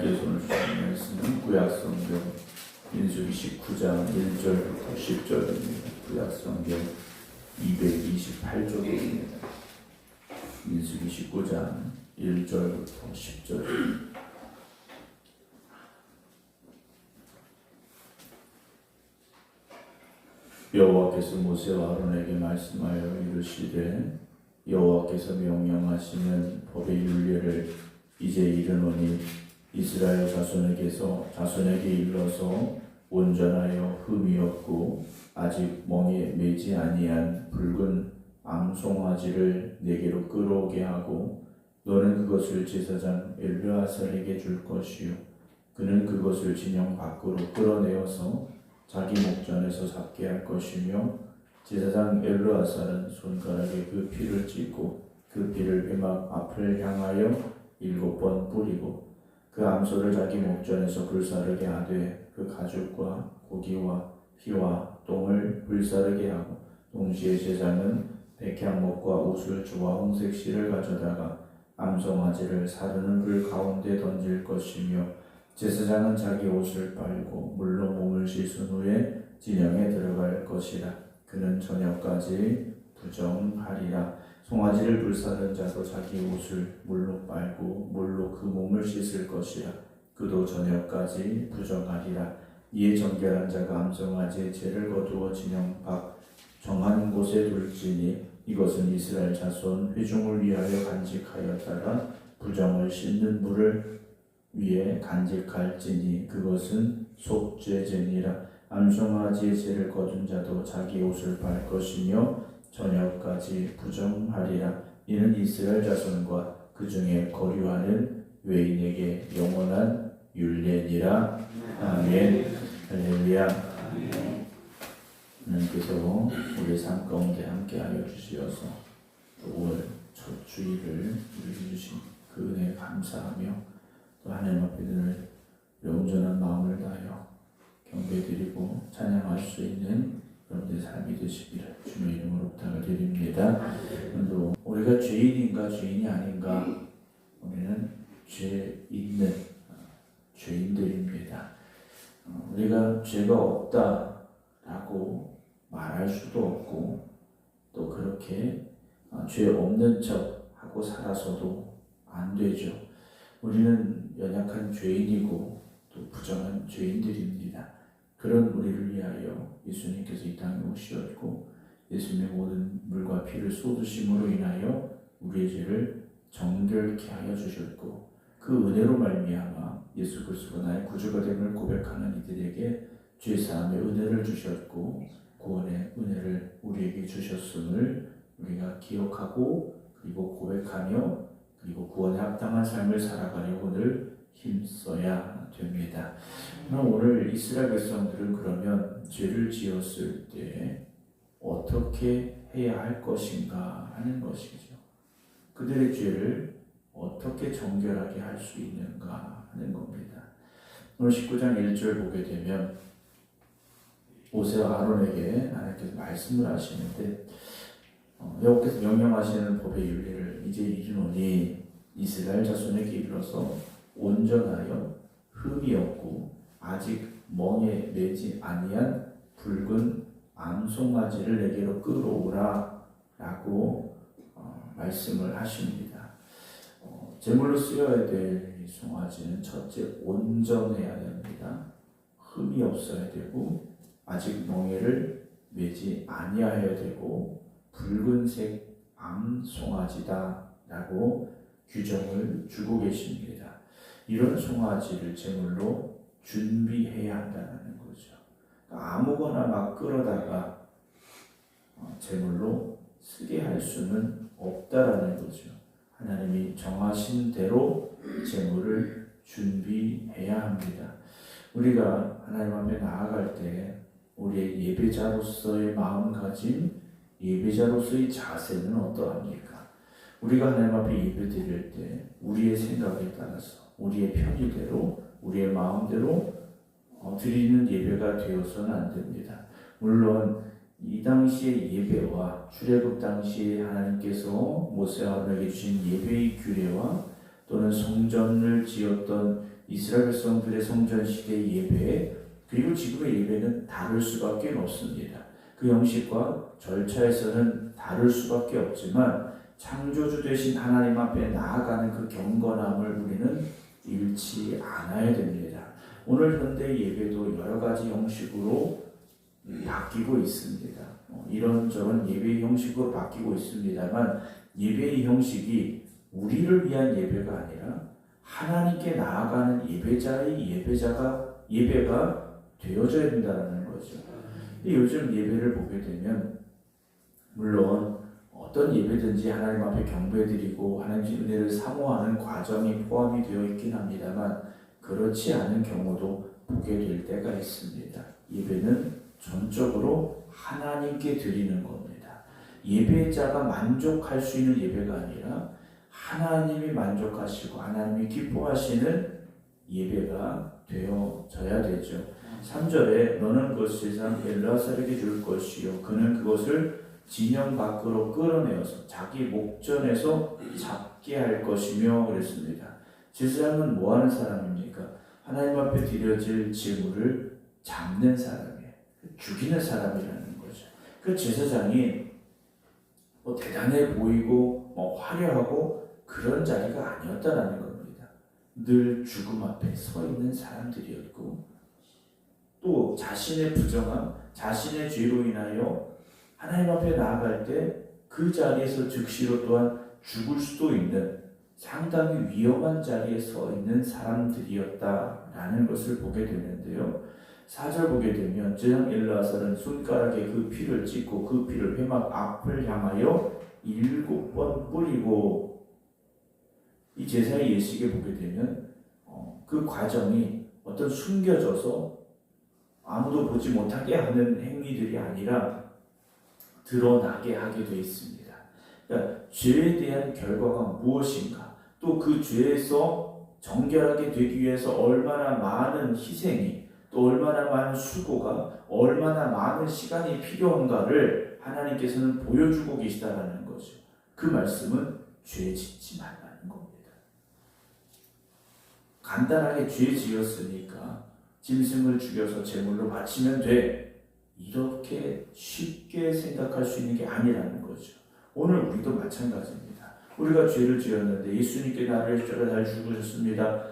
함께 손을 주시는 말씀은 구약성경 민수기 19장 1절부터 10절입니다. 구약성경 228쪽입니다. 민수기 19장 1절부터 10절. 여호와께서 모세와 아론에게 말씀하여 이르시되 여호와께서 명령하시는 법의 율례를 이제 이르노니 이스라엘 자손에게 일러서 온전하여 흠이 없고 아직 멍에 매지 아니한 붉은 암송아지를 내게로 끌어오게 하고 너는 그것을 제사장 엘르아살에게 줄 것이요 그는 그것을 진영 밖으로 끌어내어서 자기 목전에서 잡게 할 것이며 제사장 엘르아살은 손가락에 그 피를 찢고 그 피를 회막 앞을 향하여 7번 뿌리고 그 암소를 자기 목전에서 불사르게 하되 그 가죽과 고기와 피와 똥을 불사르게 하고 동시에 제사장은 백향목과 우슬주와 홍색 실을 가져다가 암송아지를 사르는 불 가운데 던질 것이며 제사장은 자기 옷을 빨고 물로 몸을 씻은 후에 진영에 들어갈 것이라. 그는 저녁까지 부정하리라. 송아지를 불사른 자도 자기 옷을 물로 빨고 물로 그 몸을 씻을 것이라. 그도 저녁까지 부정하리라. 이에 정결한 자가 암송아지의 죄를 거두어 진영 밖 정한 곳에 둘지니 이것은 이스라엘 자손 회중을 위하여 간직하였다가 부정을 씻는 물을 위에 간직할지니 그것은 속죄제니라. 암송아지의 죄를 거둔 자도 자기 옷을 빨 것이며 저녁까지 부정하리라. 이는 이스라엘 자손과 그 중에 거류하는 외인에게 영원한 율례니라. 아멘. 할렐루야. 하나님께서 우리 삶 가운데 함께하여 주시어서 5월 첫 주일을 우리에게 주신 그 은혜에 감사하며 또 하나님 앞에 늘 온전한 마음을 다하여 경배드리고 찬양할 수 있는 여러분들의 삶이 되시기를 주님의 이름으로 부탁을 드립니다. 오늘도 우리가 죄인인가 죄인이 아닌가, 우리는 죄 있는 죄인들입니다. 우리가 죄가 없다라고 말할 수도 없고 또 그렇게 죄 없는 척 하고 살아서도 안 되죠. 우리는 연약한 죄인이고 또 부정한 죄인들입니다. 그런 우리를 위하여 예수님께서 이 땅에 오셨고 예수님의 모든 물과 피를 쏟으심으로 인하여 우리의 죄를 정결케 하여 주셨고 그 은혜로 말미암아 예수 그리스도가 나의 구주가 됨을 고백하는 이들에게 죄사함의 은혜를 주셨고 구원의 은혜를 우리에게 주셨음을 우리가 기억하고 그리고 고백하며 그리고 구원에 합당한 삶을 살아가려고 늘 힘써야 됩니다. 오늘 이스라엘 백성들은 그러면 죄를 지었을 때 어떻게 해야 할 것인가 하는 것이죠. 그들의 죄를 어떻게 정결하게 할 수 있는가 하는 겁니다. 오늘 19장 1절 보게 되면 모세와 아론에게 하나님께서 말씀을 하시는데 여호와께서 명령하시는 법의 율례를 이제 이르노니 이스라엘 자손에게 이르러서 온전하여 흠이 없고 아직 멍에 매지 아니한 붉은 암송아지를 내게로 끌어오라 라고 말씀을 하십니다. 제물로 쓰여야 될 이 송아지는 첫째 온전해야 됩니다. 흠이 없어야 되고 아직 멍에를 매지 아니하여야 되고 붉은색 암송아지다 라고 규정을 주고 계십니다. 이런 송아지를 제물로 준비해야 한다는 거죠. 아무거나 막 끌어다가 제물로 쓰게 할 수는 없다라는 거죠. 하나님이 정하신 대로 제물을 준비해야 합니다. 우리가 하나님 앞에 나아갈 때 우리의 예배자로서의 마음가짐, 예배자로서의 자세는 어떠합니까? 우리가 하나님 앞에 예배 드릴 때 우리의 생각에 따라서 우리의 편의대로 우리의 마음대로 드리는 예배가 되어서는 안 됩니다. 물론 이 당시의 예배와 출애굽 당시에 하나님께서 모세와 아론에게 주신 예배의 규례와 또는 성전을 지었던 이스라엘 백성들의 성전 시대의 예배 그리고 지금의 예배는 다를 수밖에 없습니다. 그 형식과 절차에서는 다를 수밖에 없지만 창조주 되신 하나님 앞에 나아가는 그 경건함을 우리는 잃지 않아야 됩니다. 오늘 현대 예배도 여러 가지 형식으로 바뀌고 있습니다. 이런저런 예배의 형식으로 바뀌고 있습니다만 예배의 형식이 우리를 위한 예배가 아니라 하나님께 나아가는 예배가 되어져야 된다는 거죠. 요즘 예배를 보게 되면 물론 어떤 예배든지 하나님 앞에 경배드리고 하나님의 은혜를 사모하는 과정이 포함이 되어 있긴 합니다만 그렇지 않은 경우도 보게 될 때가 있습니다. 예배는 전적으로 하나님께 드리는 겁니다. 예배자가 만족할 수 있는 예배가 아니라 하나님이 만족하시고 하나님이 기뻐하시는 예배가 되어져야 되죠. 3절에 너는 그 세상 엘라살에게 줄 것이요 그는 그것을 진영 밖으로 끌어내어서 자기 목전에서 잡게 할 것이며 그랬습니다. 제사장은 뭐 하는 사람입니까? 하나님 앞에 드려질 제물을 잡는 사람이에요. 죽이는 사람이라는 거죠. 그 제사장이 대단해 보이고 화려하고 그런 자리가 아니었다라는 겁니다. 늘 죽음 앞에 서 있는 사람들이었고 또 자신의 부정함, 자신의 죄로 인하여 하나님 앞에 나아갈 때 그 자리에서 즉시로 또한 죽을 수도 있는 상당히 위험한 자리에 서 있는 사람들이었다라는 것을 보게 되는데요. 4절 보게 되면 제사장 엘르아살은 손가락에 그 피를 찍고 그 피를 회막 앞을 향하여 7번 뿌리고 이 제사의 예식에 보게 되면 그 과정이 어떤 숨겨져서 아무도 보지 못하게 하는 행위들이 아니라 드러나게 하게 되어 있습니다. 그러니까 죄에 대한 결과가 무엇인가 또 그 죄에서 정결하게 되기 위해서 얼마나 많은 희생이 또 얼마나 많은 수고가 얼마나 많은 시간이 필요한가를 하나님께서는 보여주고 계시다라는 거죠. 그 말씀은 죄 짓지 말라는 겁니다. 간단하게 죄 지었으니까 짐승을 죽여서 제물로 바치면 돼. 이렇게 쉽게 생각할 수 있는 게 아니라는 거죠. 오늘 우리도 마찬가지입니다. 우리가 죄를 지었는데 예수님께 나를 잘 죽으셨습니다.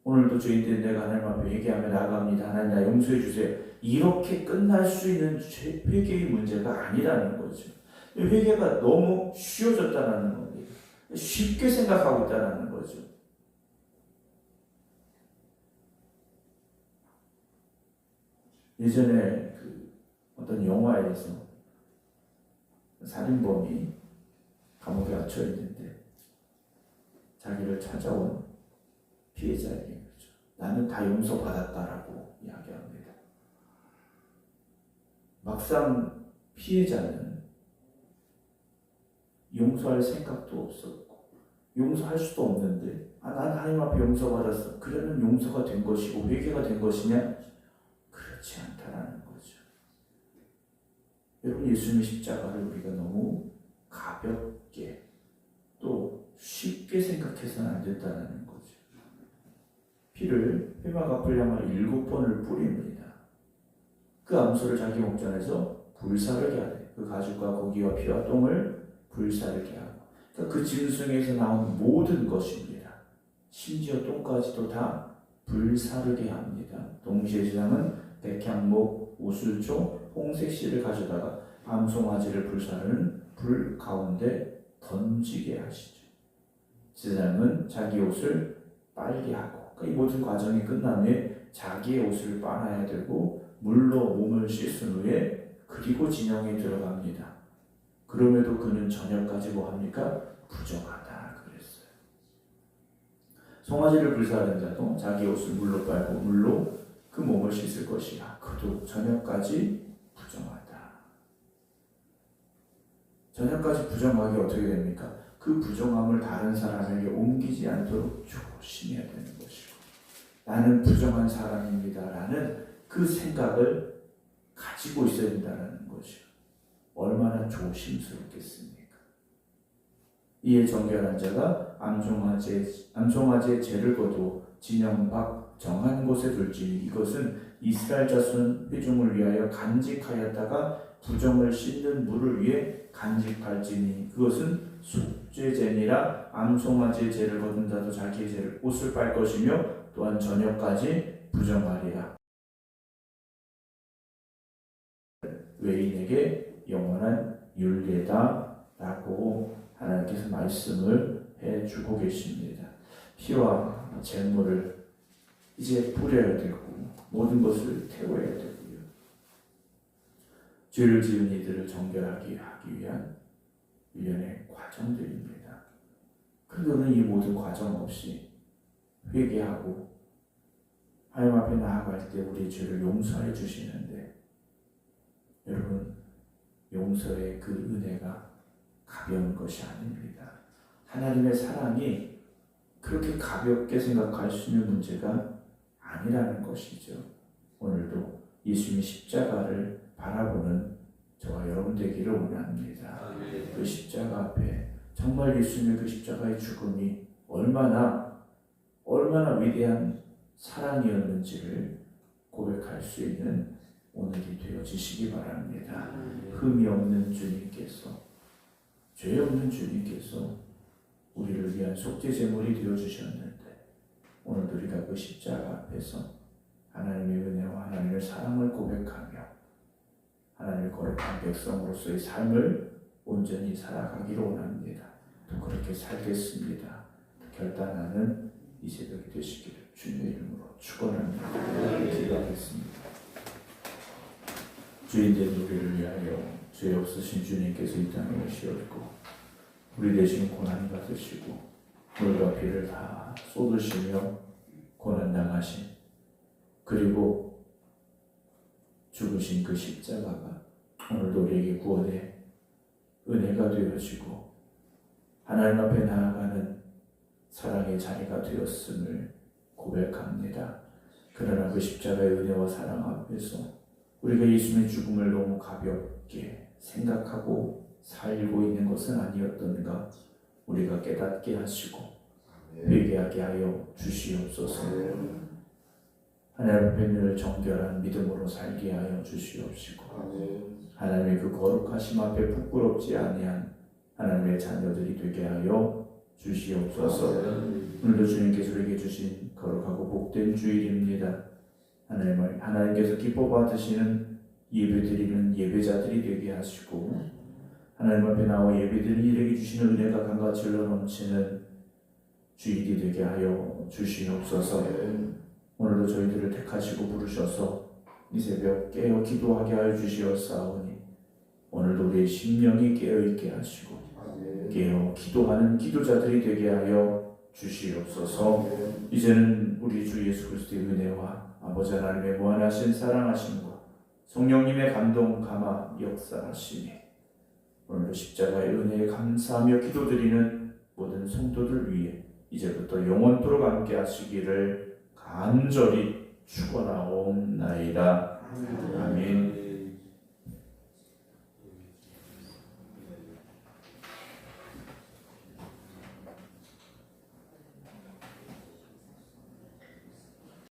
오늘도 죄인된 내가 하나님 앞에 회개하며 나아갑니다. 하나님 나 용서해 주세요. 이렇게 끝날 수 있는 회개의 문제가 아니라는 거죠. 회개가 너무 쉬워졌다는 겁니다. 쉽게 생각하고 있다는 거죠. 예전에 어떤 영화에서 살인범이 감옥에 갇혀 있는데 자기를 찾아온 피해자에게 그렇죠. 나는 다 용서받았다라고 이야기합니다. 막상 피해자는 용서할 생각도 없었고 용서할 수도 없는데 난 하나님 앞에 용서받았어. 그러면 용서가 된 것이고 회개가 된 것이냐? 그렇지 않다라는 거죠. 여러분 예수님의 십자가를 우리가 너무 가볍게 또 쉽게 생각해서는 안 된다는 거죠. 피를 회막 앞을 향하여 7번을 뿌립니다. 그 암소를 자기 목전에서 불사르게 하되 그 가죽과 고기와 피와 똥을 불사르게 하고 그러니까 그 짐승에서 나온 모든 것입니다. 심지어 똥까지도 다 불사르게 합니다. 동시에 제사장은 백향목, 우슬초, 홍색 실을 가져다가 밤송아지를 불사르는 불 가운데 던지게 하시죠. 제사장은 자기 옷을 빨게 하고 이 모든 과정이 끝난 후에 자기의 옷을 빨아야 되고 물로 몸을 씻은 후에 그리고 진영에 들어갑니다. 그럼에도 그는 저녁까지 뭐합니까? 부정하다 그랬어요. 송아지를 불사르는 자도 자기 옷을 물로 빨고 물로 그 몸을 씻을 것이라 그도 저녁까지 부정하다. 저녁까지 부정하기 어떻게 됩니까? 그 부정함을 다른 사람에게 옮기지 않도록 조심해야 되는 것이고 나는 부정한 사람입니다 라는 그 생각을 가지고 있어야 된다는 것이요. 얼마나 조심스럽겠습니까? 이에 정결한 자가 암송아지의 죄를 거두어 진영 밖 정한 곳에 둘지니 이것은 이스라엘 자손 회중을 위하여 간직하였다가 부정을 씻는 물을 위해 간직할지니 그것은 속죄제니라. 암송아지의 죄를 거둔 자도 자기의 죄를 옷을 빨 것이며 또한 저녁까지 부정하리라. 외인에게 영원한 율례다 라고 하나님께서 말씀을 해주고 계십니다. 피와 재물을 이제 뿌려야 되고 모든 것을 태워야 되고요. 죄를 지은 이들을 정결하게 하기 위한 일련의 과정들입니다. 그들은 이 모든 과정 없이 회개하고 하나님 앞에 나아갈 때 우리의 죄를 용서해 주시는데, 여러분, 용서의 그 은혜가 가벼운 것이 아닙니다. 하나님의 사랑이 그렇게 가볍게 생각할 수 있는 문제가 아니라는 것이죠. 오늘도 예수님의 십자가를 바라보는 저와 여러분 되기를 원합니다. 그 십자가 앞에 정말 예수님의 그 십자가의 죽음이 얼마나 위대한 사랑이었는지를 고백할 수 있는 오늘이 되어지시기 바랍니다. 흠이 없는 주님께서, 죄 없는 주님께서 우리를 위한 속죄 제물이 되어주셨는데, 오늘도 우리가 그 십자가 앞에서 하나님의 은혜와 하나님의 사랑을 고백하며 하나님의 거룩한 백성으로서의 삶을 온전히 살아가기를 원합니다. 또 그렇게 살겠습니다. 결단하는 이 새벽이 되시기를 주님의 이름으로 축원합니다. 기도하겠습니다. 주인된 우리를 위하여 죄 없으신 주님께서 이 땅에 오시었고 우리 대신 고난 받으시고 물과 피를 다 쏟으시며 고난 당하신, 그리고 죽으신 그 십자가가 오늘도 우리에게 구원의 은혜가 되어지고 하나님 앞에 나아가는 사랑의 자리가 되었음을 고백합니다. 그러나 그 십자가의 은혜와 사랑 앞에서 우리가 예수님의 죽음을 너무 가볍게 생각하고 살고 있는 것은 아니었던가 우리가 깨닫게 하시고 회개하게 하여 주시옵소서. 하나님 앞에 늘 정결한 믿음으로 살게 하여 주시옵시고 하나님의 그 거룩하심 앞에 부끄럽지 아니한 하나님의 자녀들이 되게 하여 주시옵소서. 오늘도 주님께서 우리에게 주신 거룩하고 복된 주일입니다. 하나님께서 기뻐 받으시는 예배드리는 예배자들이 되게 하시고 하나님 앞에 나와 예배드리는 이에게 주시는 은혜가 강같이 흘러넘치는 주일이 되게 하여 주시옵소서. 오늘도 저희들을 택하시고 부르셔서 이 새벽 깨어 기도하게 하여 주시옵사오니 오늘도 우리의 심령이 깨어있게 하시고 깨어 기도하는 기도자들이 되게 하여 주시옵소서. 이제는 우리 주 예수 그리스도의 은혜와 아버지 하나님의 무한하신 사랑하심과 성령님의 감동 감화 역사하심이 오늘도 십자가의 은혜에 감사하며 기도드리는 모든 성도들 위해 이제부터 영원토록 함께 하시기를 간절히 축원하옵나이다. 아멘.